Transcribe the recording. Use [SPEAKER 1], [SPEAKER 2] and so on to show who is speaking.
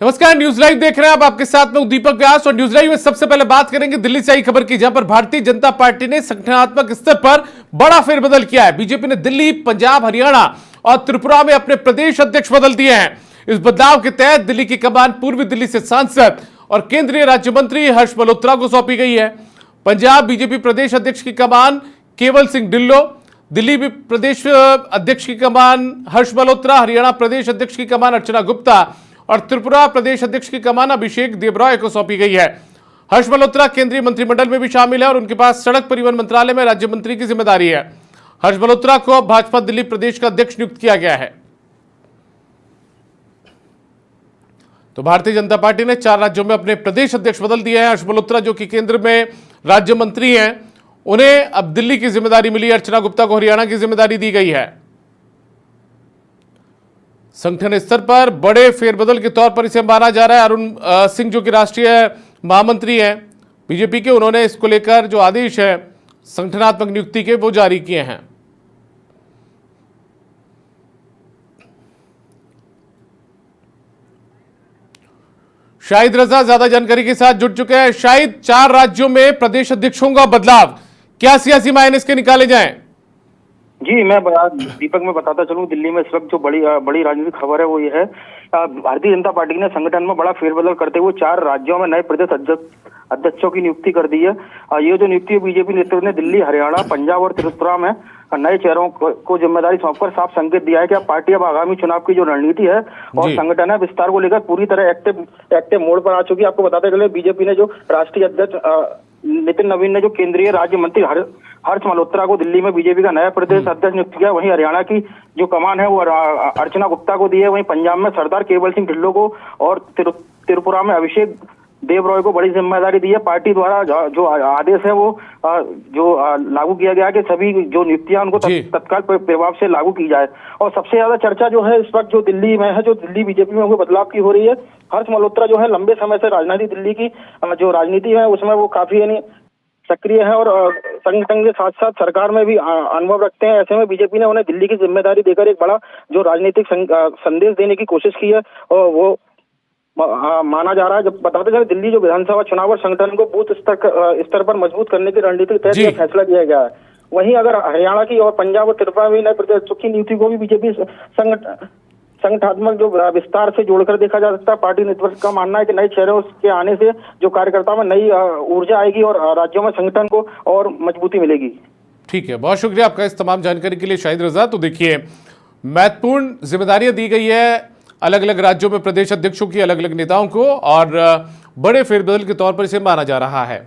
[SPEAKER 1] नमस्कार, news live देख रहे हैं आप। आपके साथ में दीपक व्यास और न्यूज लाइव में सबसे पहले बात करेंगे दिल्ली से आई खबर की, जहां पर भारतीय जनता पार्टी ने संगठनात्मक स्तर पर बड़ा फेरबदल किया है। बीजेपी ने दिल्ली, पंजाब, हरियाणा और त्रिपुरा में अपने प्रदेश अध्यक्ष बदल दिए हैं। इस बदलाव के तहत दिल्ली की कमान पूर्वी दिल्ली से सांसद और केंद्रीय राज्य मंत्री हर्ष मल्होत्रा को सौंपी गई है। पंजाब बीजेपी प्रदेश अध्यक्ष की कमान केवल सिंह ढिल्लों, दिल्ली प्रदेश अध्यक्ष की कमान हर्ष मल्होत्रा, हरियाणा प्रदेश अध्यक्ष की कमान अर्चना गुप्ता और त्रिपुरा प्रदेश अध्यक्ष की कमान अभिषेक देबरॉय को सौंपी गई है। हर्ष मल्होत्रा केंद्रीय मंत्रिमंडल में भी शामिल है और उनके पास सड़क परिवहन मंत्रालय में राज्य मंत्री की जिम्मेदारी है। हर्ष मल्होत्रा को भाजपा दिल्ली प्रदेश का अध्यक्ष नियुक्त किया गया है। तो भारतीय जनता पार्टी ने 4 राज्यों में अपने प्रदेश अध्यक्ष बदल दिए हैं। हर्ष मल्होत्रा जो कि केंद्र में राज्य मंत्री हैं, उन्हें अब दिल्ली की जिम्मेदारी मिली। अर्चना गुप्ता को हरियाणा की जिम्मेदारी दी गई है। संगठन स्तर पर बड़े फेरबदल के तौर पर इसे माना जा रहा है। अरुण सिंह जो कि राष्ट्रीय महामंत्री हैं बीजेपी के, उन्होंने इसको लेकर जो आदेश है संगठनात्मक नियुक्ति के वो जारी किए हैं। शाहिद रजा ज्यादा जानकारी के साथ जुड़ चुके हैं। शाहिद, 4 राज्यों में प्रदेश अध्यक्षों का बदलाव, क्या सियासी मायने इसके निकाले जाएं?
[SPEAKER 2] जी, मैं दीपक में बताता चलूं, दिल्ली में इस वक्त जो बड़ी राजनीतिक खबर है वो ये है, भारतीय जनता पार्टी ने संगठन में बड़ा फेरबदल करते हुए 4 राज्यों में नए प्रदेश अध्यक्षों की नियुक्ति कर दी है। ये जो नियुक्ति बीजेपी नेतृत्व ने दिल्ली, हरियाणा, पंजाब और त्रिपुरा में नए चेहरों को जिम्मेदारी सौंपकर साफ संकेत दिया है कि अब पार्टी अब आगामी चुनाव की जो रणनीति है और संगठन है विस्तार को लेकर पूरी तरह एक्टिव मोड पर आ चुकी है। आपको बताते चले, बीजेपी ने जो राष्ट्रीय अध्यक्ष नितिन नवीन ने जो केंद्रीय राज्य मंत्री हर्ष मल्होत्रा को दिल्ली में बीजेपी का नया प्रदेश अध्यक्ष नियुक्त किया। वहीं हरियाणा की जो कमान है वो अर्चना गुप्ता को दी है। वहीं पंजाब में सरदार केवल सिंह ढिल्लों को और त्रिपुरा में अभिषेक देबरॉय को बड़ी जिम्मेदारी दी है। पार्टी द्वारा जो आदेश है वो जो लागू किया गया कि सभी जो नियुक्तियां उनको तत्काल प्रभाव से लागू की जाए। और सबसे ज्यादा चर्चा जो है इस वक्त जो दिल्ली में है, जो दिल्ली बीजेपी में हुए बदलाव की हो रही है। हर्ष मल्होत्रा जो है लंबे समय से राजनीति दिल्ली की जो राजनीति है उसमें वो काफी सक्रिय है और संगठन के साथ साथ सरकार में भी अनुभव रखते हैं। ऐसे में बीजेपी ने उन्हें दिल्ली की जिम्मेदारी देकर एक बड़ा जो राजनीतिक संदेश देने की कोशिश की है और वो माना जा रहा है। जब बताते चले, दिल्ली जो विधानसभा चुनाव और संगठन को बूथ स्तर पर मजबूत करने की रणनीति के तहत यह फैसला किया गया है। वहीं अगर हरियाणा की और पंजाब और त्रिपुरा में नए प्रदेशों की नियुक्ति को भी बीजेपी संगठनात्मक जो विस्तार से जोड़कर देखा जा सकता है। पार्टी नेतृत्व का मानना है कि नए चेहरों के आने से जो कार्यकर्ताओं में नई ऊर्जा आएगी और राज्यों में संगठन को और मजबूती मिलेगी।
[SPEAKER 1] ठीक है, बहुत शुक्रिया आपका इस तमाम जानकारी के लिए शाहिद रजा। तो देखिए, महत्वपूर्ण जिम्मेदारियां दी गई है अलग अलग राज्यों में प्रदेश अध्यक्षों की, अलग अलग नेताओं को, और बड़े फेरबदल के तौर पर इसे माना जा रहा है।